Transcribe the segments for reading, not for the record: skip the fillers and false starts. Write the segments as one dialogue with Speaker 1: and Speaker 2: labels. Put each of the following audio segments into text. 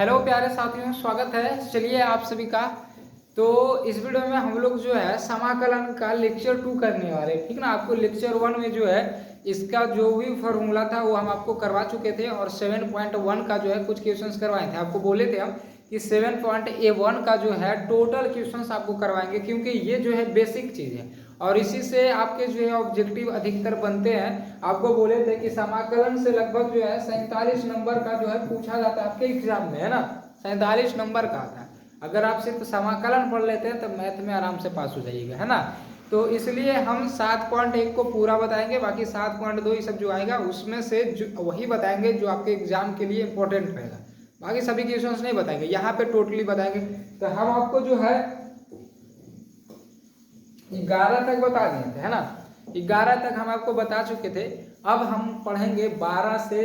Speaker 1: Hello प्यारे साथियों, स्वागत है। चलिए आप सभी का। तो इस वीडियो में हम लोग जो है समाकलन का लेक्चर 2 करने वाले हैं, ठीक ना। आपको लेक्चर 1 में जो है इसका जो भी फॉर्मूला था वो हम आपको करवा चुके थे और 7.1 का जो है कुछ क्वेश्चंस करवाए थे। आपको बोले थे हम कि 7.1 का जो है टोटल क्वेश्चंस आपको करवाएंगे, क्योंकि ये जो है बेसिक चीज़ है और इसी से आपके जो है ऑब्जेक्टिव अधिकतर बनते हैं। आपको बोले थे कि समाकलन से लगभग जो है 47 नंबर का जो है पूछा जाता है आपके एग्जाम में, है ना। 47 नंबर का आता है। अगर आप सिर्फ समाकलन पढ़ लेते हैं तो मैथ में आराम से पास हो जाइएगा, है ना। तो इसलिए हम 7.1 को पूरा बताएंगे, बाकी 7.2 ये सब जो आएगा उसमें से वही बताएंगे जो आपके एग्जाम के लिए इंपॉर्टेंट रहेगा। बाकी सभी क्वेश्चंस नहीं बताएंगे, यहाँ पे टोटली बताएंगे। तो हम आपको जो है 11 तक बता दिए थे, है ना। 11 तक हम आपको बता चुके थे। अब हम पढ़ेंगे 12 से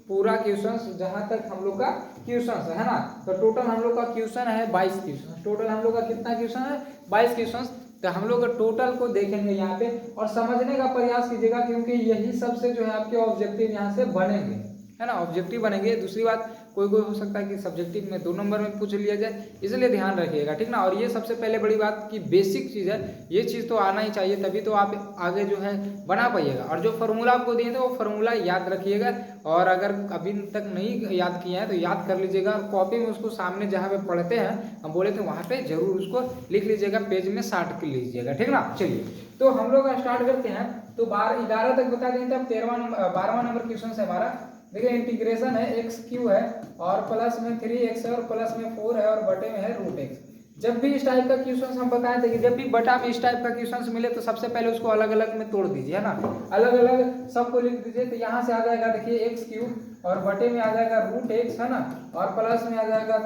Speaker 1: पूरा क्वेश्चंस, जहां तक हम लोग का क्वेश्चंस है ना। तो टोटल हम लोग का क्वेश्चन है 22 क्वेश्चन। टोटल हम लोग का कितना क्वेश्चन है? 22 क्वेश्चन। तो हम लोग टोटल को देखेंगे यहाँ पे और समझने का प्रयास कीजिएगा, क्योंकि यही सबसे जो है आपके ऑब्जेक्टिव यहाँ से बनेंगे, है ना। ऑब्जेक्टिव बनेंगे। दूसरी बात, कोई कोई हो सकता है कि सब्जेक्टिव में 2 नंबर में पूछ लिया जाए, इसलिए ध्यान रखिएगा, ठीक ना। और ये सबसे पहले बड़ी बात कि बेसिक चीज़ है, ये चीज़ तो आना ही चाहिए, तभी तो आप आगे जो है बना पाइएगा। और जो फार्मूला आपको दिए थे वो फार्मूला याद रखिएगा, और अगर अभी तक नहीं याद किया है तो याद कर लीजिएगा और कॉपी में उसको सामने जहाँ पे पढ़ते हैं हम बोले थे वहाँ पे जरूर उसको लिख लीजिएगा, पेज में साट कर लीजिएगा, ठीक ना। चलिए तो हम लोग स्टार्ट करते हैं। तो 11 तक बता दें, तब 12वां नंबर क्वेश्चन है हमारा। देखिए इंटीग्रेशन है, एक्स क्यू है और प्लस में 3x है और प्लस में 4 है और बटे में है √x। जब भी इस टाइप का क्वेश्चन हम बताए थे कि जब भी बटा में इस टाइप का क्वेश्चन मिले तो सबसे पहले उसको अलग अलग में तोड़ दीजिए, है ना। अलग अलग सबको लिख दीजिए। तो यहाँ से आ जाएगा, देखिए एक्स क्यूब और बटे में आ जाएगा √x, है ना। और प्लस में आ जाएगा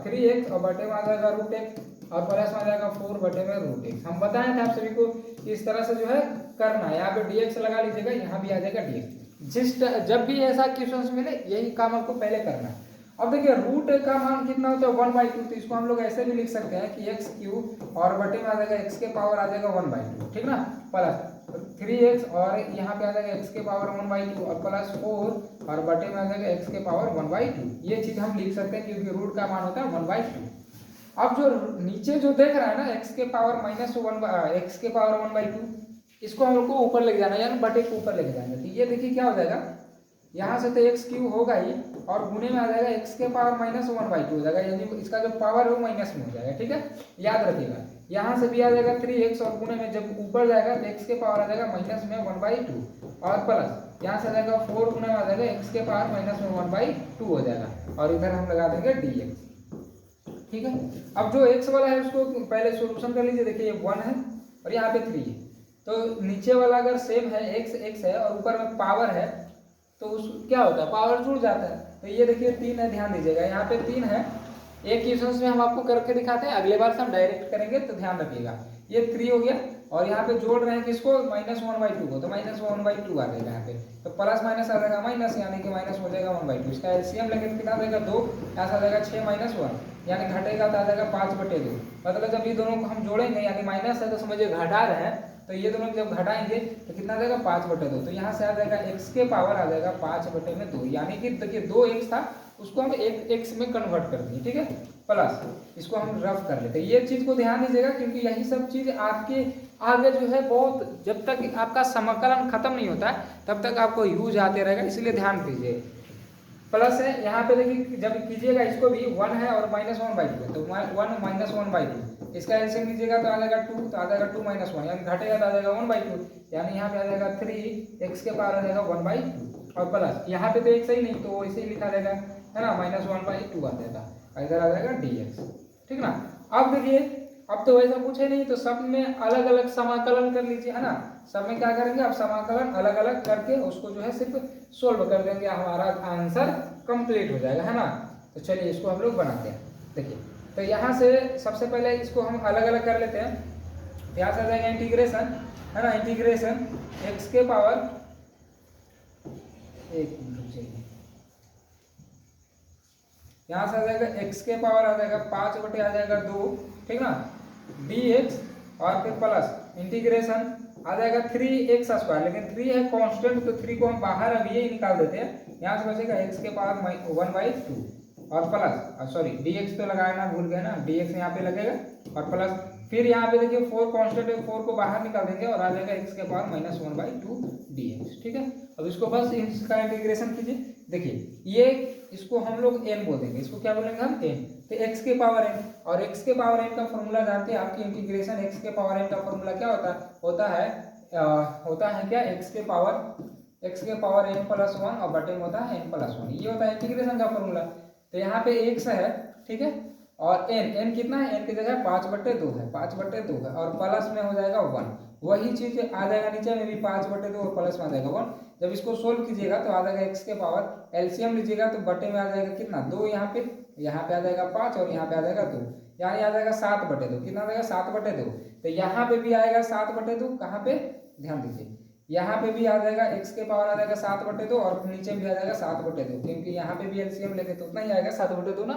Speaker 1: 3x और बटे में आ जाएगा √x और प्लस में आ जाएगा 4 बटे में √x। हम बताए थे आप सभी को इस तरह से जो है करना है। यहाँ पे dx लगा लीजिएगा, यहाँ भी आ जाएगा dx। जब भी ऐसा क्वेश्चन मिले यही काम आपको पहले करना है। अब देखिए रूट का मान कितना होता है 1/2। तो इसको हम लोग ऐसे भी लिख सकते हैं कि एक्स क्यूब और बटे में आ जाएगा एक्स के पावर आ जाएगा 1/2, ठीक ना। प्लस 3x और यहाँ पे आ जाएगा एक्स के पावर 1/2 और प्लस 4 और बटे में आ जाएगा एक्स के पावर 1/2। ये चीज हम लिख सकते हैं क्योंकि रूट का मान होता है 1/2। अब जो नीचे जो देख रहा है ना एक्स के पावर -1 एक्स के पावर 1/2, इसको हम लोग को ऊपर लेके जाना है, यानी बटे को ऊपर लेके जाना है। तो ये देखिए क्या हो जाएगा, यहाँ से तो एक्स क्यूब होगा ही और गुने में आ जाएगा एक्स के पावर -1/2 हो जाएगा, यानी इसका जो पावर है वो माइनस में हो जाएगा, ठीक है। याद रखिएगा, यहाँ से भी आ जाएगा 3x और गुने में जब ऊपर जाएगा तो एक्स के पावर आ जाएगा माइनस में 1/2 और प्लस यहाँ से आ जाएगा 4 गुने में आ जाएगा एक्स के पावर माइनस में 1/2 हो जाएगा और इधर हम लगा देंगे dx, ठीक है। अब जो x वाला है उसको पहले सोल्यूशन कर लीजिए। देखिए ये 1 है और यहाँ पे 3 है। तो नीचे वाला अगर सेम है x है और ऊपर में पावर है तो उस क्या होता है, पावर जुड़ जाता है। तो ये देखिए 3 है, ध्यान दीजिएगा यहाँ पे 3 है। एक क्वेश्चन में हम आपको करके दिखाते हैं, अगले बार से हम डायरेक्ट करेंगे, तो ध्यान रखिएगा। ये 3 हो गया और यहाँ पे जोड़ रहे हैं किसको, -1/2 को, तो -1/2 आ जाएगा यहाँ पे। तो प्लस माइनस आ जाएगा माइनस, यानी कि माइनस हो जाएगा 1/2। इसका एलसीएम लेंगे तो कितना देगा 2, यहाँ से आ जाएगा 6 - 1 यानी घटेगा तो आ जाएगा 5/2। मतलब जब ये दोनों को हम जोड़ेंगे यानी माइनस है तो समझिए घटा रहे हैं, तो ये दोनों जब घटाएंगे तो कितना देगा 5/2। तो यहाँ से आ जाएगा x के पावर आ जाएगा 5/2, यानी कि देखिए 2x था उसको हम 1x में कन्वर्ट कर दिए, ठीक है। प्लस इसको हम रफ कर लेते हैं। ये चीज को ध्यान दीजिएगा क्योंकि यही सब चीज आपके आगे जो है बहुत, जब तक आपका समाकलन खत्म नहीं होता है तब तक आपको यूज आते रहेगा, इसलिए ध्यान दीजिए। प्लस है यहाँ पे देखिए, जब कीजिएगा इसको भी 1 है और -1/2 है, तो 1 - 1/2 इसका एलसीएम लीजिएगा तो आ जाएगा 2, तो आ जाएगा 2 - 1 यानी घटेगा तो आ जाएगा 1/2, यानी यहाँ पे आ जाएगा 3 x के पावर आ जाएगा 1/2 और प्लस यहाँ पे तो एक सही नहीं तो ऐसे ही लिखा जाएगा, है ना, -1/2 आ जाएगा, इधर आ जाएगा dx, ठीक ना। अब देखिए अब तो वैसा कुछ है नहीं, तो सब में अलग अलग समाकलन कर लीजिए, है ना। सब में क्या करेंगे, अब समाकलन अलग अलग करके उसको जो है सिर्फ सोल्व कर देंगे, हमारा आंसर कंप्लीट हो जाएगा, है ना। तो चलिए इसको हम लोग बनाते हैं। देखिए तो यहाँ से सबसे पहले इसको हम अलग अलग कर लेते हैं। यहाँ से आ जाएगा इंटीग्रेशन, है ना, इंटीग्रेशन एक्स के पावर, एक मिनट चाहिए, यहाँ से आ जाएगा x के पावर आ जाएगा 5 आ जाएगा 2, ठीक ना, dx और फिर प्लस इंटीग्रेशन आ जाएगा 3x², लेकिन 3 है कांस्टेंट तो 3 को हम बाहर अब ये निकाल देते हैं, यहाँ से बचेगा x के पावर 1/2 और प्लस सॉरी dx तो लगाना भूल गए ना, dx यहाँ पे लगेगा और प्लस फिर यहाँ पे देखिए 4 कांस्टेंट है, 4 को बाहर निकाल देंगे और आ जाएगा x के पावर -1/2 dx। ठीक है, अब इसको बस इसका इंटीग्रेशन कीजिए। देखिए ये इसको हम लोग n बोल देंगे, इसको क्या बोलेंगे हम n, तो x के पावर n, और x के पावर n का फॉर्मूला जानते हैं आपकी इंटीग्रेशन x के पावर n का फॉर्मूला क्या होता है क्या x के पावर n प्लस 1 और बटे में होता है n प्लस 1, ये होता है इंटीग्रेशन का फॉर्मूला। तो यहाँ पे x है, ठीक है, और n कितना है, n की जगह 5/2 है, 5/2 है और प्लस में हो जाएगा 1, वही चीज आ जाएगा नीचे में भी 5/2 और प्लस में आ जाएगा 1। जब इसको सोल्व कीजिएगा तो आ जाएगा x के पावर, एलसीएम लीजिएगा तो बटे में आ जाएगा कितना 2, यहाँ पे आ जाएगा 5 और यहाँ पे आ जाएगा 2, यानी आ जाएगा 7/2, कितना आ जाएगा 7/2। तो यहाँ पे भी आएगा 7/2, कहाँ पे ध्यान दीजिए, यहाँ पे भी आ जाएगा x के पावर आ जाएगा 7/2 और नीचे भी आ जाएगा 7/2, क्योंकि यहाँ पे भी एलसीएम लेंगे तो उतना ही आएगा 7/2 ना,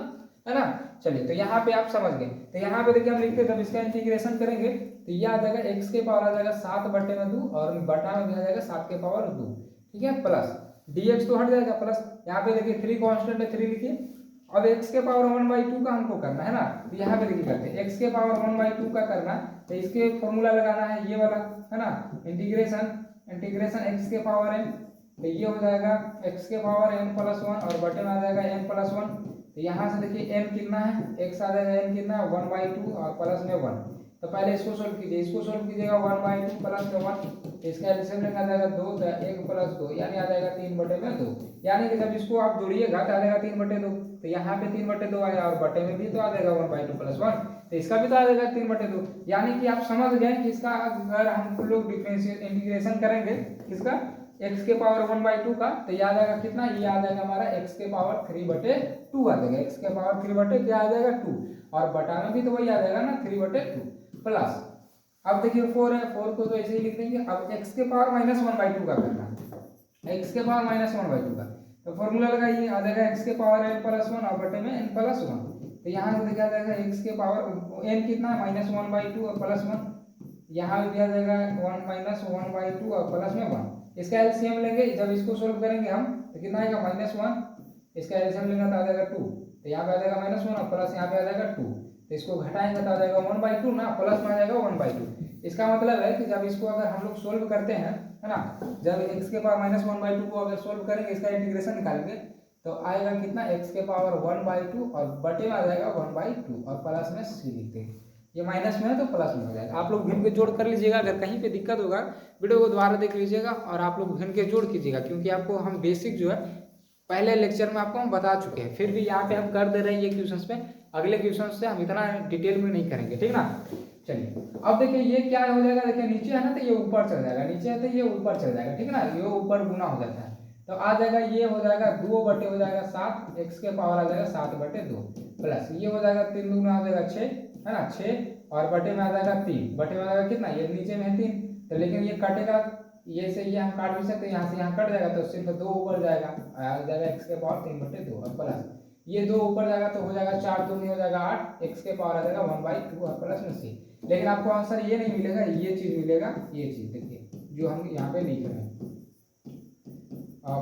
Speaker 1: है ना। चलिए तो यहाँ पे आप समझ गए, तो यहाँ पे देखिए हम लिखते हैं जब इसका इंटीग्रेशन करेंगे तो ये आ जाएगा x के पावर आ जाएगा 7/2 और बटा में भी आ जाएगा 7 के पावर 2, ठीक है, प्लस dx तो हट जाएगा प्लस, यहाँ पे देखिए 3 कांस्टेंट है 3 लिखिए। अब x के पावर 1/2 का हमको करना है ना, तो यहाँ पे देखिए करते हैं x के पावर 1/2 का करना, तो इसके फॉर्मूला लगाना है ये वाला, है ना, इंटीग्रेशन x के पावर n, तो ये हो जाएगा x के पावर n प्लस 1 और बटे में आ जाएगा n प्लस 1। तो यहाँ से देखिए n कितना है, x आ जाएगा n कितना है 1/2 और प्लस में 1। तो पहले इसको सोल्व कीजिए, इसको सोल्व कीजिएगा 1/2 प्लस में 1, इसका एलसीएम लेकर आ जाएगा 2, तो 1 प्लस 2 यानी आ जाएगा 3/2, यानी कि जब इसको आप जोड़िएगा तो आ जाएगा 3/2, तो यहाँ पे 3/2 आया और बटे में भी तो आ जाएगा 1/2 प्लस 1, तो इसका भी तो आ जाएगा 3/2। यानी कि आप समझ गए कि इसका अगर हम लोग डिफरेंशियल इंटीग्रेशन करेंगे इसका x के पावर 1/2 का, तो ये आ जाएगा कितना, ये आ जाएगा हमारा x के पावर 3/2 आ जाएगा, x के पावर 3 क्या आ जाएगा 2 और बटा में भी तो वही आ जाएगा ना 3/2 प्लस। अब देखिए 4 है, 4 को तो ऐसे ही लिख देंगे। अब x के पावर -1/2 का करना है, x के पावर -1/2 का, तो फॉर्मूला लगाइए, आ जाएगा x के पावर n प्लस 1 और बटे में n प्लस 1। तो यहाँ से देखिए आ जाएगा x के पावर n कितना है -1/2 और प्लस 1, यहाँ भी आ जाएगा 1 -1/2 और प्लस में 1। इसका एलसीएम लेंगे, जब इसको सोल्व करेंगे हम तो कितना आएगा -1, इसका एलसीएम लेंगे तो आ जाएगा 2, तो यहाँ पे आ जाएगा -1 और प्लस यहाँ पे आ जाएगा 2, तो इसको घटाएंगे तो आ जाएगा 1/2 ना, प्लस में आ जाएगा 1/2। इसका मतलब है कि जब इसको अगर हम लोग सोल्व करते हैं, है ना, जब x के पावर -1/2 को अगर सोल्व करेंगे, इसका इंटीग्रेशन निकालेंगे तो आएगा कितना x के पावर 1/2 और बटे में आ जाएगा 1/2 और प्लस में c लिखते हैं, ये माइनस में है तो प्लस में हो जाएगा। आप लोग भिन्न के जोड़ कर लीजिएगा, अगर कहीं पे दिक्कत होगा वीडियो को दोबारा देख लीजिएगा और आप लोग भिन्न के जोड़ कीजिएगा, क्योंकि आपको हम बेसिक जो है पहले लेक्चर में आपको हम बता चुके हैं, फिर भी यहाँ पे हम कर दे रहे हैं ये क्वेश्चंस में, अगले क्वेश्चंस से हम इतना डिटेल में नहीं करेंगे, ठीक ना। चलिए अब देखिए ये क्या हो जाएगा, देखिए नीचे है ना तो ये ऊपर चल जाएगा, नीचे है तो ये ऊपर चल जाएगा, ठीक ना, ये ऊपर गुना हो जाता है, तो आ जाएगा ये हो जाएगा 2 बटे हो जाएगा 7, x के पावर आ जाएगा 7/2 प्लस ये हो जाएगा 3 दूना आ जाएगा 6, है ना 6 और बटे में आ जाएगा 3, बटे में आ जाएगा कितना, ये नीचे में है 3, तो लेकिन ये कटेगा, ये से ये हम काट भी सकते हैं, यहाँ से यहाँ कट जाएगा तो सिर्फ 2 ऊपर जाएगा, आ जाएगा x के पावर 3/2 और प्लस ये 2 ऊपर जाएगा तो हो जाएगा 4 दूनी हो जाएगा 8, x के पावर आ जाएगा 1/2 और प्लस में c। लेकिन आपको आंसर ये नहीं मिलेगा, ये चीज मिलेगा, ये चीज देखिए जो हम यहाँ पे लिख रहे हैं,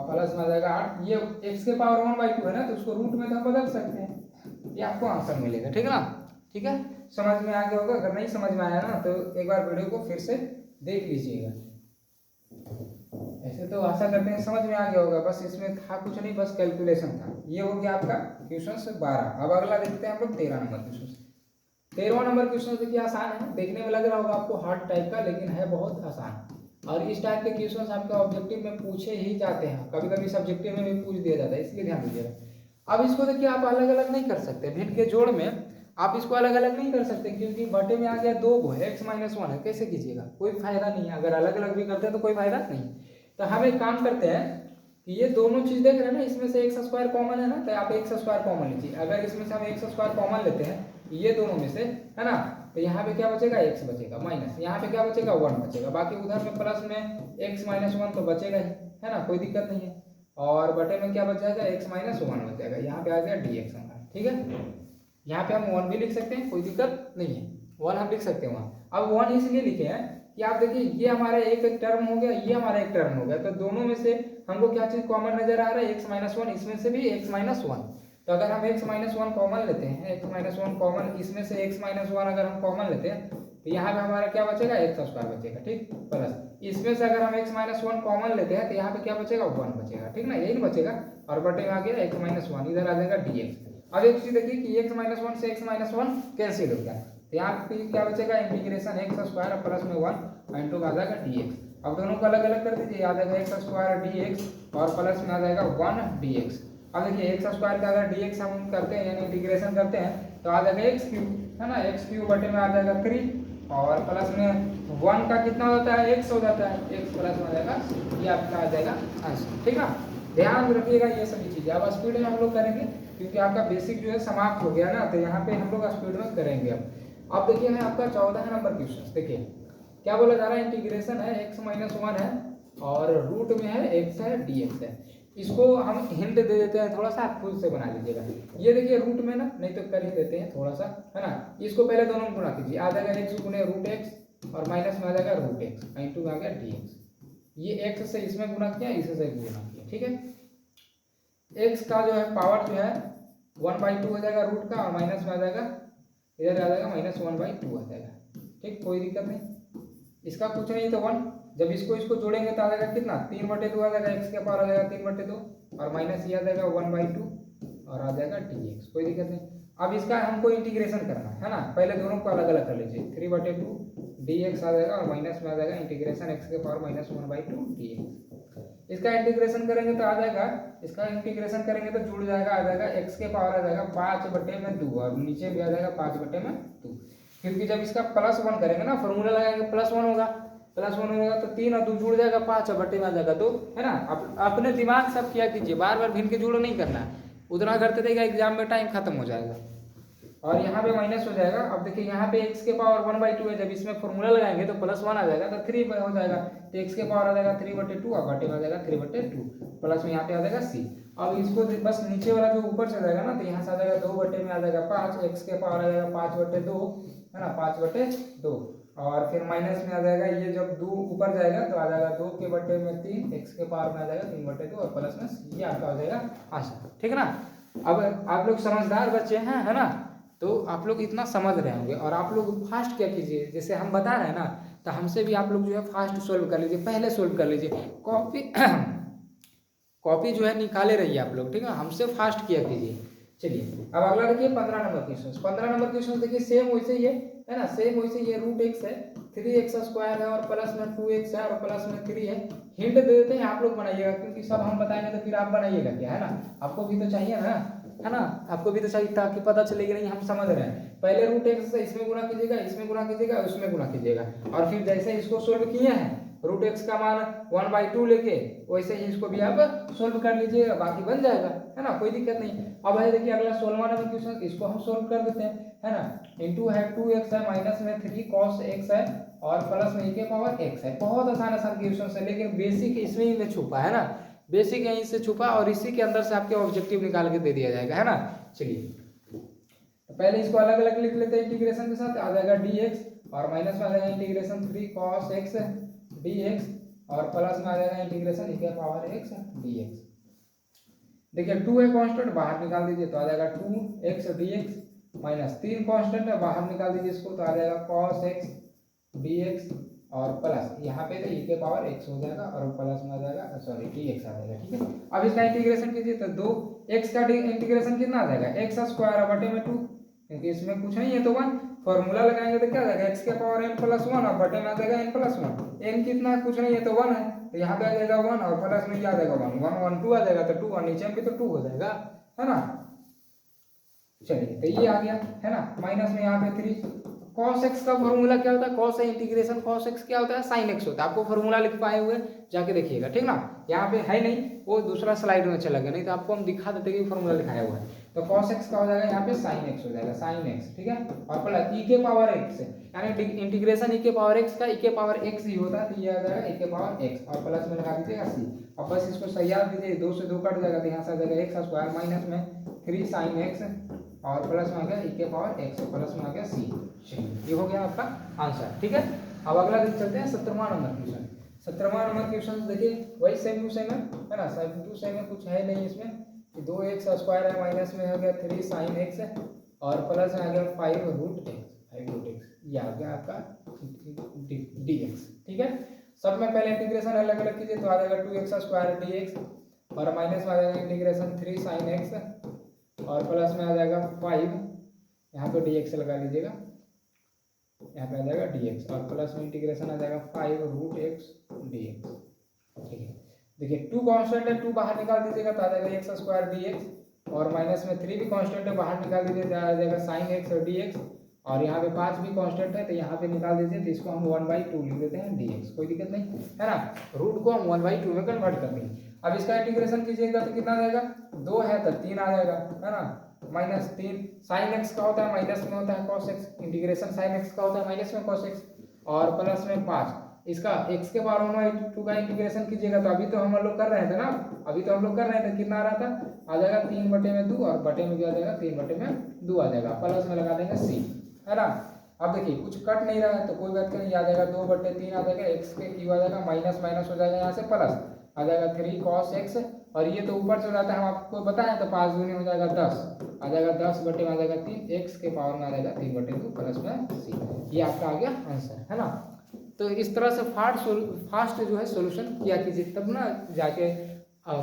Speaker 1: प्लस में आ जाएगा 8, ये x के पावर 1/2 है ना, तो उसको रूट में तो हम बदल सकते हैं, ये आपको आंसर मिलेगा, ठीक है ना। ठीक है, समझ में आ गया होगा, अगर नहीं समझ में आया ना तो एक बार वीडियो को फिर से देख लीजिएगा। ऐसे तो आशा करते हैं समझ में आ गया होगा, बस इसमें था कुछ नहीं, बस कैलकुलेशन था। ये हो गया आपका क्वेश्चन 12। अब अगला देखते हैं हम लोग 13 नंबर क्वेश्चन। 13वां नंबर क्वेश्चन देखिए आसान है, देखने में लग रहा होगा आपको हार्ड टाइप का, लेकिन है बहुत आसान। और इस टाइप के क्वेश्चन आपके ऑब्जेक्टिव में पूछे ही जाते हैं, कभी कभी सब्जेक्टिव में भी पूछ दिया जाता है, इसलिए ध्यान दीजिएगा। अब इसको देखिए आप अलग अलग नहीं कर सकते, भिन्न के जोड़ में आप इसको अलग अलग नहीं कर सकते, क्योंकि बटे में आ गया 2 को x -1 है, कैसे कीजिएगा, कोई फायदा नहीं है। अगर अलग अलग भी करते हैं तो कोई फायदा नहीं। तो हम एक काम करते हैं कि ये दोनों चीज देख रहे हैं ना, इसमें से x² कॉमन है ना, तो आप x² कॉमन लीजिए। अगर इसमें से हम x² कॉमन लेते हैं ये दोनों में से, है ना, तो यहाँ पे क्या बचेगा, x बचेगा, माइनस यहाँ पे क्या बचेगा, 1 बचेगा, बाकी उधर में प्लस में x -1 तो बचेगा ही, है ना, कोई दिक्कत नहीं है। और बटे में क्या बच जाएगा, x -1 बचेगा, यहाँ पे आ गया dx हमारा, ठीक है। यहाँ पे हम 1 भी लिख सकते हैं, कोई दिक्कत नहीं है, 1 हम लिख सकते हैं वहाँ। अब 1 इसलिए लिखे हैं कि आप देखिए ये हमारा एक टर्म हो गया, ये हमारा एक टर्म हो गया, तो दोनों में से हमको क्या चीज कॉमन नजर आ रहा है, x -1, इसमें से भी x -1, तो अगर हम x माइनस वन कॉमन लेते हैं, x माइनस वन कॉमन, इसमें से x माइनस वन अगर हम कॉमन लेते हैं तो यहाँ पे हमारा क्या बचेगा, एक्स स्क्वायर बचेगा, ठीक, प्लस इसमें से अगर हम x माइनस वन कॉमन लेते हैं तो यहाँ पे क्या बचेगा, 1 बचेगा, ठीक ना, यही बचेगा, और बटे में आ गया x माइनस वन, इधर आ जाएगा dx। अब एक चीज देखिए कि x माइनस वन से x माइनस वन कैंसिल हो गया, तो यहाँ पे क्या बचेगा, इंटीग्रेशन एक्स स्क्वायर प्लस में 1 इंटू आ जाएगा dx। अब दोनों को अलग अलग कर दीजिए, आ जाएगा एक्स स्क्वायर dx और प्लस में आ जाएगा 1 dx। अब देखिए एक्स स्क्वायर का अगर dx हम करते हैं यानी इंटीग्रेशन करते हैं तो आ जाएगा एक्स क्यूब, है ना, एक्स क्यूब बटे में आ जाएगा 3 और प्लस में 1 का कितना होता है, x हो जाता है, x प्लस में आ जाएगा, ये आपका आ जाएगा आंसर, ठीक ना। ध्यान रखिएगा ये सभी चीजें। अब स्पीड में हम लोग करेंगे क्योंकि आपका बेसिक जो है समाप्त हो गया ना, तो यहाँ पे हम लोग स्पीड में करेंगे। अब देखिए है आपका 14 नंबर क्वेश्चन, देखिए क्या बोला जा रहा है, इंटीग्रेशन है x माइनस वन है और रूट में है x है dx है। इसको हम हिंट दे देते हैं थोड़ा सा, आप खुद से बना लीजिएगा। ये देखिए रूट में ना, नहीं तो कर ही देते हैं थोड़ा सा, है ना, इसको पहले दोनों में गुणा कीजिए, आ जाएगा x गुणे रूट x और माइनस में आ जाएगा रूट x इंटू आ गया dx। ये x से इसमें गुणा किया, इससे गुणा किया, ठीक है। x का जो है पावर जो है 1/2 हो जाएगा रूट का और माइनस में आ जाएगा, इधर आ जाएगा माइनस 1/2 आ जाएगा, ठीक, कोई दिक्कत नहीं, इसका कुछ नहीं तो 1। जब इसको जोड़ेंगे तो आ जाएगा कितना, 3/2 आ जाएगा, x के पावर आ जाएगा 3/2 और माइनस ये आ जाएगा 1/2 और आ जाएगा dx, कोई दिक्कत नहीं। अब इसका हमको इंटीग्रेशन करना है ना, पहले दोनों को अलग अलग कर लीजिए, 3/2 dx आ जाएगा और माइनस में आ जाएगा इंटीग्रेशन x के पावर माइनस 1/2 dx। इसका इंटीग्रेशन करेंगे तो आ जाएगा, इसका इंटीग्रेशन करेंगे तो जुड़ जाएगा, आ जाएगा x के पावर आ जाएगा 5/2 और नीचे भी आ जाएगा 5/2, क्योंकि जब इसका प्लस 1 करेंगे ना, फॉर्मूला लगाएंगे प्लस 1 होगा, प्लस 1 होगा तो 3 और 2 जुड़ जाएगा 5/2 में आ जाएगा 2, है ना। अपने दिमाग से किया कीजिए, बार बार भिन्न के जुड़ो नहीं करना है, उतना करते रहेगा एग्जाम में टाइम खत्म हो जाएगा। और यहाँ पे माइनस हो जाएगा। अब देखिए यहाँ पे x के पावर 1/2 है, जब इसमें फॉर्मूला लगाएंगे तो प्लस 1 आ जाएगा तो 3 हो जाएगा, तो x के पावर आ जाएगा 3/2 और बटे में आ जाएगा 3/2 प्लस में यहाँ पे आ जाएगा c। अब इसको बस नीचे वाला जो ऊपर से जाएगा ना, तो यहाँ से आ जाएगा 2 बटे में आ जाएगा 5, x के पावर आ जाएगा 5/2, है ना, 5/2 और फिर माइनस में आ जाएगा, ये जब 2 ऊपर जाएगा तो आ जाएगा 2 के बटे में 3, x के पावर में आ जाएगा 3/2 और प्लस में ये आपका आ जाएगा आंसर, ठीक है ना। अब आप लोग समझदार बच्चे हैं, है ना, तो आप लोग इतना समझ रहे होंगे और आप लोग फास्ट क्या कीजिए, जैसे हम बता रहे हैं ना, तो हमसे भी आप लोग जो है फास्ट सोल्व कर लीजिए, पहले सोल्व कर लीजिए, कॉपी जो है निकाले रहिए आप लोग, ठीक है, हमसे फास्ट किया कीजिए। चलिए अब अगला देखिए 15 नंबर क्वेश्चन। 15 नंबर क्वेश्चन देखिए सेम वैसे ही है ना, सेम वैसे ये रूट x है, 3x स्क्वायर है और प्लस में 2x है और प्लस में 3 है। हिंट दे देते हैं, आप लोग बनाइएगा क्योंकि सब हम बताएंगे तो फिर आप बनाइएगा क्या, है ना, आपको भी तो चाहिए ना, है ना, आपको भी तो चाहिए ताकि पता चलेगी नहीं हम समझ रहे हैं। पहले रूट x से इसमें गुणा कीजिएगा, इसमें गुणा कीजिएगा, उसमें गुणा कीजिएगा और फिर जैसे इसको सोल्व किए हैं रूट x का मान 1/2 लेके वैसे ही इसको भी आप सोल्व कर लीजिएगा, बाकी बन जाएगा, है ना, कोई दिक्कत नहीं। अब है देखिए अगला 16वां नंबर क्वेश्चन, इसको हम सोल्व कर देते हैं, है ना। इनटू है 2x है, माइनस में 3 cos x है और प्लस में e के पावर x है। बहुत आसान क्वेश्चन है, लेकिन बेसिक इसमें ही में छुपा है ना, बेसिक यहीं से छुपा और इसी के अंदर से आपके ऑब्जेक्टिव निकाल के दे दिया जाएगा, है ना। चलिए तो पहले इसको अलग अलग लिख लेते हैं, इंटीग्रेशन के साथ आ जाएगा dx और माइनस में आ जाएगा इंटीग्रेशन 3 cos x dx और प्लस में आ जाएगा इंटीग्रेशन e के पावर x dx। देखिए 2 है कांस्टेंट, बाहर निकाल दीजिए तो आ जाएगा 2x dx माइनस 3 कांस्टेंट है, बाहर निकाल दीजिए इसको तो आ जाएगा cos x dx और प्लस यहाँ पे तो e के पावर x हो जाएगा और प्लस में आ जाएगा सॉरी dx आ जाएगा, ठीक है। अब इसका इंटीग्रेशन कीजिए तो 2x का इंटीग्रेशन कितना आ जाएगा, x स्क्वायर बटे में 2, क्योंकि इसमें कुछ नहीं है तो 1, फॉर्मूला लगाएंगे तो क्या आ जाएगा x के पावर n प्लस 1 और बटे में आ जाएगा n प्लस 1, n कितना है कुछ नहीं है तो 1 है, तो यहाँ पे आ जाएगा 1 और प्लस में क्या आ जाएगा 1 1 1 2 आ जाएगा तो 2 और नीचे में भी तो 2 हो जाएगा, है ना। चलिए तो ये आ गया, है ना, माइनस में यहाँ पे 3 cos x का फॉर्मूला क्या होता है, cos इंटीग्रेशन cos x क्या होता है, sin x होता है। आपको फॉर्मूला लिख पाए हुए जाके देखिएगा, ठीक ना, यहाँ पे है नहीं, वो दूसरा स्लाइड में चला गया, नहीं तो आपको हम दिखा देते कि फॉर्मूला लिखाया हुआ है। तो cos x का हो जाएगा यहाँ पे sin x हो जाएगा, sin x, ठीक है, और प्लस e के पावर x यानी इंटीग्रेशन e के पावर x का e के पावर x ही होता है, तो ये आ जाएगा e के पावर x और प्लस में लगा दीजिएगा c और बस इसको सरिया दीजिए, 2 से 2 कट जाएगा तो यहाँ से आ जाएगा x स्क्वायर माइनस में 3 sin x और प्लस में आ गया e के पावर x प्लस में आ गया c। ये हो गया आपका आंसर, ठीक है। अब अगला देख चलते हैं 17वां नंबर क्वेश्चन। 17वां नंबर क्वेश्चन देखिए वही सेम टू सेम है ना, सेम टू सेम है, कुछ है नहीं इसमें, दो एक्स स्क्वायर है, माइनस में हो गया 3 साइन एक्स और प्लस में आ गया 5 रूट एक्स, ये आ गया आपका डी एक्स। ठीक है, सब में पहले इंटीग्रेशन अलग अलग कीजिए तो आ जाएगा 2x स्क्वायर डी एक्स और माइनस में आ जाएगा इंटीग्रेशन 3 साइन एक्स और प्लस में आ जाएगा 5, यहाँ पे डी एक्स लगा लीजिएगा, यहाँ पे आ जाएगा डी एक्स और प्लस में इंटीग्रेशन आ जाएगा 5 रूट एक्स डी एक्स। ठीक है, देखिए 2 कांस्टेंट है, 2 बाहर निकाल दीजिएगा तो आ जाएगा एक्स स्क्वायर डी एक्स और माइनस में 3 भी कांस्टेंट है, बाहर निकाल दीजिए तो आ जाएगा साइन एक्स और डी एक्स और यहाँ पे 5 भी कांस्टेंट है तो यहाँ पे निकाल दीजिए तो इसको हम 1/2 लिख देते हैं डी एक्स, कोई दिक्कत नहीं है ना। रूट को हम 1/2 में कन्वर्ट कर देंगे। अब इसका इंटीग्रेशन कीजिएगा तो कितना आ जाएगा, 2 है तो 3 आ जाएगा, है ना, माइनस 3 साइन एक्स का होता है माइनस में होता है cos x, integration sine x का होता है माइनस में कॉस एक्स और प्लस में 5 इसका x के बार 1/2 का इंटीग्रेशन कीजिएगा तो अभी तो हम लोग कर रहे थे ना, अभी तो हम लोग कर रहे थे, कितना आ रहा था, आ जाएगा 3/2 और बटे में भी आ जाएगा 3/2 आ जाएगा, प्लस में लगा देंगे c, है ना। अब देखिए कुछ कट नहीं रहा है तो कोई बात नहीं, आ जाएगा 2/3 आ जाएगा, x के क्यू आ जाएगा, माइनस माइनस हो जाएगा यहाँ से प्लस आ जाएगा 3 cos x और ये तो ऊपर से हो जाता है, हम आपको बताएं तो 5 दूनी हो जाएगा 10 आ जाएगा, 10 बटे में आ जाएगा 3, x के पावर में आ जाएगा 3/2 प्लस में c, ये आपका आ गया आंसर, है ना। तो इस तरह से फास्ट जो है सॉल्यूशन किया कीजिए, तब ना जाके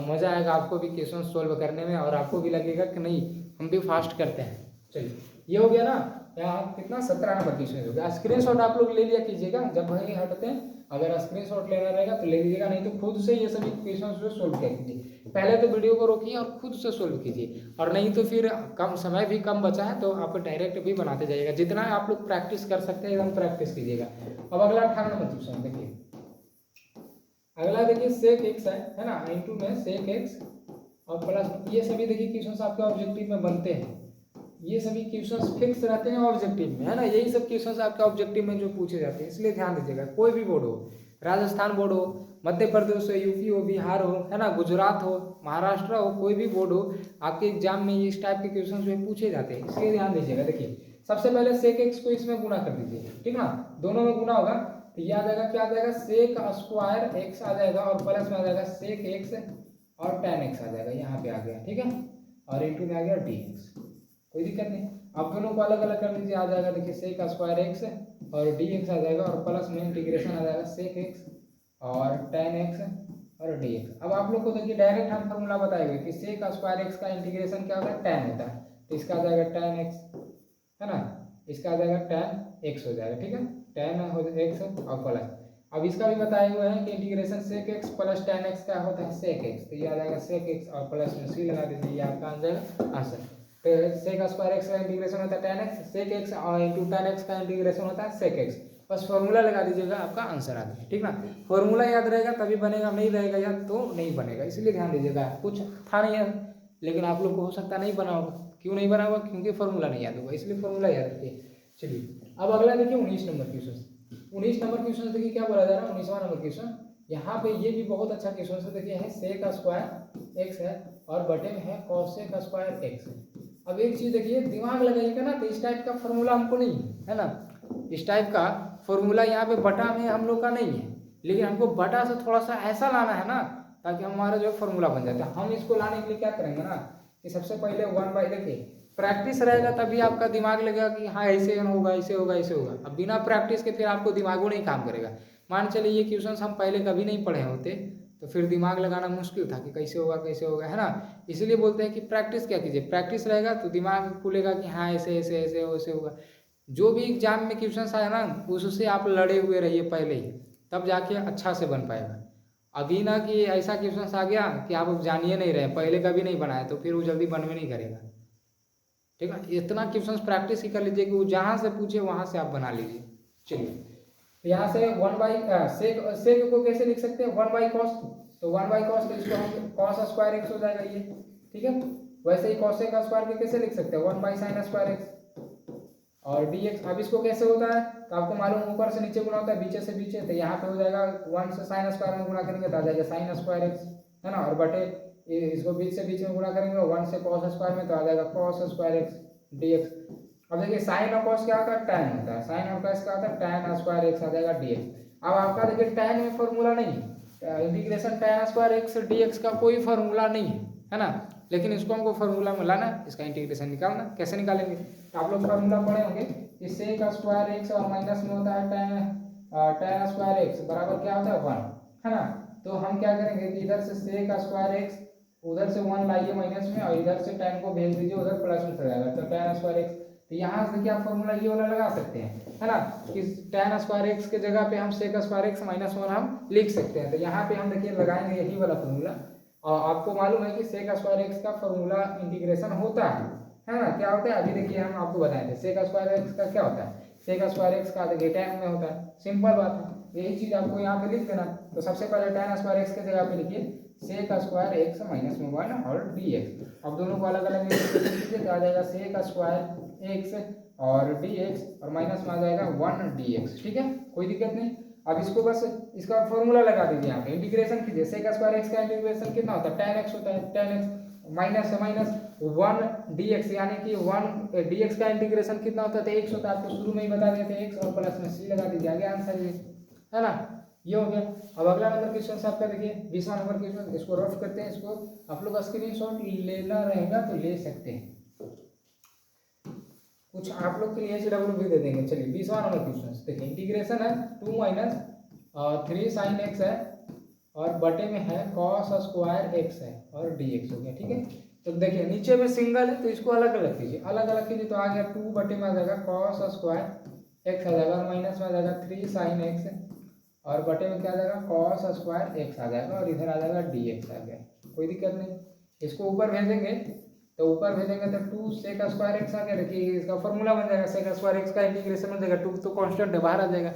Speaker 1: मज़ा आएगा आपको भी क्वेश्चन सॉल्व करने में और आपको भी लगेगा कि नहीं हम भी फास्ट करते हैं। चलिए ये हो गया ना, यहाँ कितना 17 नंबर क्वेश्चन हो गया। स्क्रीनशॉट आप लोग ले लिया कीजिएगा, जब वहीं हटते हैं अगर स्क्रीनशॉट लेना रहेगा तो ले लीजिएगा, नहीं तो खुद से ये सभी क्वेश्चन जो सोल्व किया कीजिए। पहले तो वीडियो को रोकिए और खुद से सोल्व कीजिए, और नहीं तो फिर कम समय भी कम बचा है तो आप डायरेक्ट भी बनाते जाइएगा, जितना आप लोग प्रैक्टिस कर सकते हैं एकदम प्रैक्टिस कीजिएगा। अब अगला 18 नंबर क्वेश्चन देखिए, अगला देखिए सेक एक्स है ना, इनटू में सेक एक्स और प्लस, ये सभी देखिए क्वेश्चन आपके ऑब्जेक्टिव में बनते हैं, ये सभी क्वेश्चंस फिक्स रहते हैं ऑब्जेक्टिव में, है ना, यही सब क्वेश्चंस आपके ऑब्जेक्टिव में जो पूछे जाते हैं, इसलिए ध्यान दीजिएगा। कोई भी बोर्ड हो, राजस्थान बोर्ड हो, मध्य प्रदेश हो, यूपी हो, बिहार हो, है ना, गुजरात हो, महाराष्ट्र हो, कोई भी बोर्ड हो, आपके एग्जाम में इस टाइप के क्वेश्चन जो पूछे जाते हैं, इसलिए ध्यान दीजिएगा। देखिए सबसे पहले सेक एक्स को इसमें गुना कर दीजिए, ठीक ना, दोनों में गुना होगा तो ये आ जाएगा, क्या आ जाएगा, सेक स्क्वायर एक्स आ जाएगा और प्लस में आ जाएगा सेक एक्स और tan एक्स आ जाएगा, यहाँ पे आ गया, ठीक है, और इंटू में आ गया डी एक्स, कोई दिक्कत नहीं। अब दोनों को अलग अलग कर दीजिए, आ जाएगा देखिए सेक स्क्वायर एक्स और डी एक्स आ जाएगा और प्लस में इंटीग्रेशन आ जाएगा सेक एक्स और tan एक्स और डी एक्स। अब आप लोग को देखिए डायरेक्ट हम फॉर्मूला बताएंगे कि सेक स्क्वायर एक्स का इंटीग्रेशन क्या होता है, tan होता है, तो इसका आ जाएगा tan एक्स, है ना, इसका आ जाएगा tan एक्स हो जाएगा, ठीक है, tan हो एक्स और प्लस। अब इसका भी बताए हुए हैं कि integration sec x plus tan x का होता है सेक एक्स, तो ये आ जाएगा सेक एक्स और प्लस में सी लगा दीजिए, ये आपका आ जाएगा आंसर। तो सेक स्क्वायर एक्स का इंटीग्रेशन होता है tan एक्स, सेक एक्स और इंटू tan एक्स का इंटीग्रेशन होता है सेक एक्स, बस फॉर्मूला लगा दीजिएगा, आपका आंसर आ जाएगा, ठीक ना। फॉर्मूला याद रहेगा तभी बनेगा, नहीं रहेगा याद तो नहीं बनेगा, इसलिए ध्यान दीजिएगा। कुछ था नहीं याद, लेकिन आप लोग को हो सकता नहीं बना होगा, क्यों नहीं बना होगा, क्योंकि फॉर्मूला नहीं याद होगा, इसलिए फॉर्मूला याद रखिए। चलिए अब अगला देखिए 19 नंबर क्वेश्चन, 19 नंबर क्वेश्चन देखिए क्या बोला जा रहा है, 19वां नंबर क्वेश्चन, यहाँ पे ये भी बहुत अच्छा क्वेश्चन है। देखिए है सेक स्क्वायर एक्स है और बटे में है कॉसेक स्क्वायर एक्स। अब एक चीज देखिए, दिमाग लगाइएगा ना, तो इस टाइप का फॉर्मूला हमको नहीं है ना, इस टाइप का फॉर्मूला यहाँ पे बटा में हम लोग का नहीं है, लेकिन हमको बटा से थोड़ा सा ऐसा लाना है ना, ताकि हमारा जो फॉर्मूला बन जाता है। हम इसको लाने के लिए क्या करेंगे ना, कि सबसे पहले 1/, देखिए प्रैक्टिस रहेगा तभी आपका दिमाग लगेगा कि हाँ ऐसे होगा ऐसे होगा ऐसे होगा। अब बिना प्रैक्टिस के फिर आपको दिमागों नहीं काम करेगा। मान चलिए ये क्वेश्चन हम पहले कभी नहीं पढ़े होते तो फिर दिमाग लगाना मुश्किल था कि कैसे होगा, है ना। इसलिए बोलते हैं कि प्रैक्टिस क्या कीजिए, प्रैक्टिस रहेगा तो दिमाग खुलेगा कि हाँ ऐसे ऐसे ऐसे ऐसे होगा। जो भी एग्जाम में क्वेश्चन आया ना, उससे आप लड़े हुए रहिए पहले ही, तब जाके अच्छा से बन पाएगा। अभी ना कि ऐसा क्वेश्चन आ गया कि आप जानिए नहीं रहे, पहले कभी नहीं बनाया, तो फिर वो जल्दी बनवे नहीं करेगा, ठीक है। इतना क्वेश्चन प्रैक्टिस ही कर लीजिए कि वो जहाँ से पूछे वहाँ से आप बना लीजिए। चलिए यहाँ से 1/, सेक को कैसे लिख सकते हैं, 1/cos, तो 1/cos तो इसको हम cos स्क्वायर एक्स हो जाएगा ये, ठीक है। वैसे ही cosec स्क्वायर को कैसे लिख सकते हैं, 1/sin स्क्वायर एक्स और dx। अब इसको कैसे होता है तो आपको मालूम, ऊपर से नीचे गुना होता है, बीचे से बीचे, तो यहाँ पे हो जाएगा 1 से sin स्क्वायर में गुना करेंगे तो आ जाएगा sin स्क्वायर एक्स, है ना, और बटे इसको बीच से बीच में गुणा करेंगे 1 से cos स्क्वायर में तो आ जाएगा cos स्क्वायर एक्स dx। अब देखिए साइन और cos क्या होता है, tan होता है, साइन और cos क्या होता है, tan स्क्वायर एक्स आ जाएगा dx। अब आपका देखिए tan में फॉर्मूला नहीं है, integration tan square x dx का कोई फॉर्मूला नहीं है ना, लेकिन इसको हमको फार्मूला में लाना है, इसका इंटीग्रेशन निकालना। कैसे निकालेंगे? तो आप लोग फार्मूला पढ़े होंगे कि सेक स्क्वायर एक्स और माइनस में होता है टेन स्क्वायर एक्स बराबर क्या होता है 1, है ना। तो हम क्या करेंगे कि इधर से सेक स्क्वायर एक्स उधर से 1 लाइए माइनस में और इधर से टेन को भेज दीजिए उधर प्लस में चला जाएगा, तो टेन स्क्वायर एक्स। तो यहाँ से क्या फॉर्मूला ये वाला लगा सकते हैं, है ना, कि टेन स्क्वायर एक्स के जगह पे हम सेक स्क्वायर एक्स माइनस 1 हम लिख सकते हैं। तो यहाँ पे हम देखिए लगाएंगे यही वाला फॉर्मूला। और आपको मालूम है कि सेक स्क्वायर एक्स का फॉर्मूला इंटीग्रेशन होता है ना, क्या होता है? अभी देखिए हम आपको बताए थे सेक स्क्वायर एक्स का क्या होता है। सेक स्क्वायर एक्स का देखिए टेन में होता है, सिंपल बात है, यही चीज आपको यहाँ पे लिख देना। तो सबसे पहले टेन स्क्वायर एक्स के जगह पे लिखिए सेक स्क्वायर एक्स माइनस में 1 और डी एक्स। अब दोनों को अलग अलग कीजिए तो आ जाएगा सेक स्क्वायर एक्स और डी एक्स और माइनस में आ जाएगा 1 डी एक्स। ठीक है, कोई दिक्कत नहीं। अब इसको बस इसका फॉर्मूला लगा दीजिए, यहाँ पे इंटीग्रेशन कीजिए। सेक स्क्वायर एक्स का इंटीग्रेशन कितना होता है? टेन एक्स होता है, टेन एक्स माइनस से माइनस 1 dx, यानी कि 1 dx का इंटीग्रेशन कितना होता है? तो x होता है, आपको शुरू में ही बता देते हैं x और प्लस में c लगा दीजिए, आगे आंसर ये, है ना, ये हो गया। अब अगला नंबर क्वेश्चन आपका देखिए 20वां नंबर क्वेश्चन, इसको रफ करते हैं। इसको आप लोग स्क्रीनशॉट लेना रहेगा तो ले सकते हैं, कुछ आप लोग के लिए HW भी दे देंगे। चलिए 20वां नंबर क्वेश्चन देखिए, इंटीग्रेशन है 2 माइनस 3 साइन एक्स है और बटे में है कॉस स्क्वायर एक्स है और dx हो गया। ठीक है, तो देखिए नीचे में सिंगल है तो इसको अलग अलग कीजिए, अलग अलग कीजिए तो आ गया 2 बटे में आ जाएगा कॉस स्क्वायर एक्स आ जाएगा और माइनस में आ जाएगा 3 साइन एक्स और बटे में क्या आ जाएगा कॉस स्क्वायर एक्स आ जाएगा और इधर आ जाएगा dx आ गया। कोई दिक्कत नहीं, इसको ऊपर भेजेंगे तो ऊपर भेजेंगे तो 2 सेक स्क्वायर एक्स आ गया। देखिए इसका फॉर्मूला बन जाएगा, सेक स्क्वायर एक्स का इंटीग्रेशन बन जाएगा, 2 तो कांस्टेंट है बाहर आ जाएगा,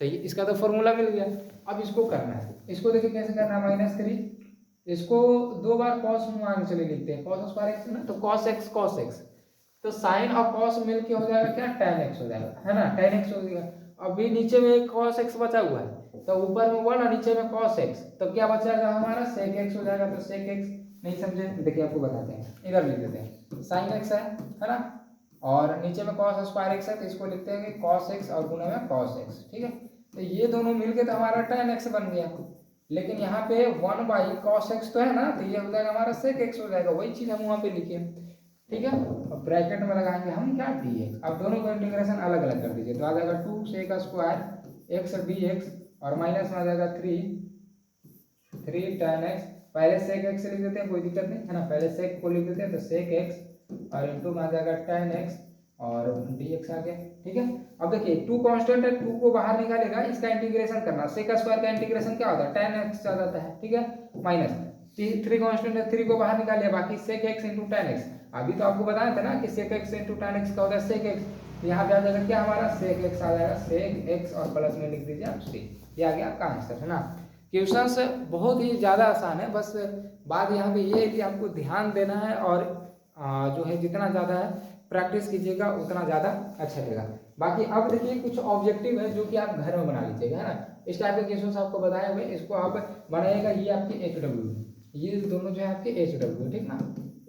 Speaker 1: तो इसका तो फॉर्मूला मिल गया। अब इसको करना है, इसको देखिए कैसे करना है, -3 इसको 2 बार कॉस में आगे चले लिखते हैं, कॉस स्क्वायर एक्स ना, तो कॉस एक्स तो साइन और कॉस मिलके हो जाएगा क्या, tan एक्स हो जाएगा, है ना, tan एक्स हो जाएगा। अभी नीचे में एक cos x बचा हुआ है तो ऊपर में 1 और नीचे में cos x, तो क्या बचेगा हमारा sec x हो जाएगा। तो sec x नहीं समझे देखिए आपको बताते हैं, इधर लिख देते हैं sin x है ना, और नीचे में cos स्क्वायर x है तो इसको लिखते हैं कि cos x और गुना में cos x। ठीक है, तो ये दोनों मिलके तो हमारा tan x बन गया, लेकिन यहाँ पे 1/cos x तो है ना, तो ये हो जाएगा हमारा sec x हो जाएगा, वही चीज हम वहाँ पे लिखे। ठीक है, अब ब्रैकेट में लगाएंगे हम क्या dx। अब दोनों का इंटीग्रेशन अलग अलग कर दीजिए तो आ जाएगा 2 सेक स्क्वायर एक्स dx और माइनस में आ जाएगा 3 tan x। पहले सेक x लिख देते हैं, कोई दिक्कत नहीं है ना, पहले सेक को लिख देते हैं तो सेक x और इनटू में आ जाएगा tan x और dx आ गया। ठीक है, अब देखिए 2 कांस्टेंट है, 2 को बाहर निकालेगा, इसका इंटीग्रेशन करना, सेक स्क्वायर का इंटीग्रेशन क्या होता है tan x आ जाता है। ठीक है, माइनस 3 कांस्टेंट है, 3 को बाहर निकालिए, बाकी सेक x इंटू tan x। अभी तो आपको बताया था ना कि सेक x इंटू tan x का होता है सेक x, यहाँ पे आ जाएगा क्या हमारा सेक x आ जाएगा, सेक x और प्लस में लिख दीजिए आप c, ये आ गया आपका आंसर, है ना। क्वेश्चन बहुत ही ज़्यादा आसान है, बस बात यहाँ पे ये है कि आपको ध्यान देना है और जो है जितना ज़्यादा है प्रैक्टिस कीजिएगा उतना ज़्यादा अच्छा रहेगा। बाकी अब देखिए कुछ ऑब्जेक्टिव है जो कि आप घर में बना लीजिएगा, है ना, इस टाइप के क्वेश्चन आपको बताए हुए, इसको आप बनाइएगा। ये आपके HW, ये दोनों जो है आपके HW, ठीक ना,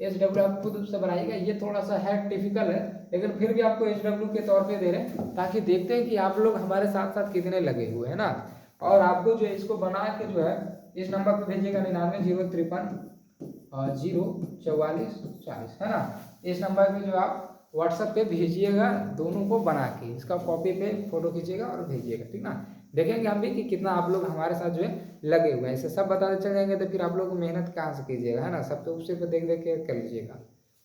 Speaker 1: HW आप खुद से बनाइएगा। ये थोड़ा सा है टिपिकल है, लेकिन फिर भी आपको HW के तौर पे दे रहे हैं ताकि देखते हैं कि आप लोग हमारे साथ साथ कितने लगे हुए हैं ना। और आपको जो है इसको बना के जो है इस नंबर पे भेजिएगा 99 053 044 40, है ना, इस नंबर पे जो आप व्हाट्सएप पे भेजिएगा दोनों को बना के, इसका कॉपी पे फोटो खींचिएगा और भेजिएगा। ठीक ना, देखेंगे हम भी कि कितना आप लोग हमारे साथ जो है लगे हुए हैं। ऐसे सब बताते चल जाएंगे तो फिर आप लोग मेहनत कहाँ से कीजिएगा, है ना, सब तो उसी पर देख देख के कर लीजिएगा,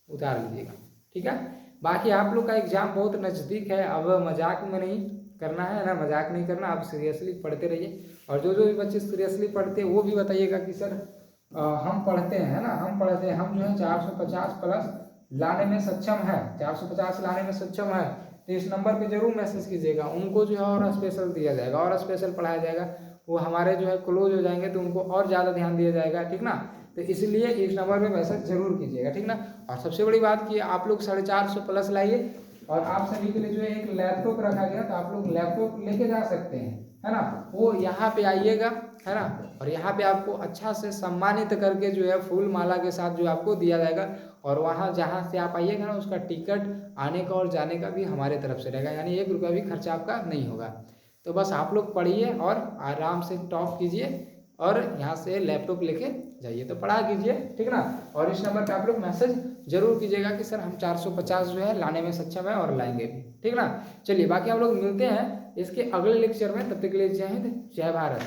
Speaker 1: उतार लीजिएगा। ठीक है, बाकी आप लोग का एग्जाम बहुत नज़दीक है, अब मजाक में नहीं करना है ना, मजाक नहीं करना, आप सीरियसली पढ़ते रहिए। और जो भी बच्चे सीरियसली पढ़ते हैं वो भी बताइएगा कि सर हम पढ़ते हैं, है ना, हम पढ़ते हैं, हम जो है 450 प्लस लाने में सक्षम है, 450 लाने में सक्षम है, तो इस नंबर पे जरूर मैसेज कीजिएगा। उनको जो है और स्पेशल दिया जाएगा और स्पेशल पढ़ाया जाएगा, वो हमारे जो है क्लोज हो जाएंगे तो उनको और ज़्यादा ध्यान दिया जाएगा। ठीक ना, तो इसलिए इस नंबर पे मैसेज जरूर कीजिएगा। ठीक ना, और सबसे बड़ी बात कि आप लोग 450 प्लस लाइए और आप सभी के लिए जो है एक लैपटॉप रखा गया, तो आप लोग लैपटॉप लेके जा सकते हैं, है ना, वो यहाँ पे आइएगा, है ना, और यहाँ पे आपको अच्छा से सम्मानित करके जो है फूल माला के साथ जो आपको दिया जाएगा। और वहाँ जहाँ से आप आइएगा ना उसका टिकट आने का और जाने का भी हमारे तरफ से रहेगा, यानी 1 रुपया भी खर्चा आपका नहीं होगा। तो बस आप लोग पढ़िए और आराम से टॉप कीजिए और यहाँ से लैपटॉप लेके जाइए तो पढ़ा कीजिए, ठीक ना। और इस नंबर पे आप लोग मैसेज जरूर कीजिएगा कि सर हम 450 जो है लाने में सक्षम है और लाएंगे भी, ठीक ना। चलिए बाकी हम लोग मिलते हैं इसके अगले लेक्चर में, तब तक के लिए जय हिंद जय भारत।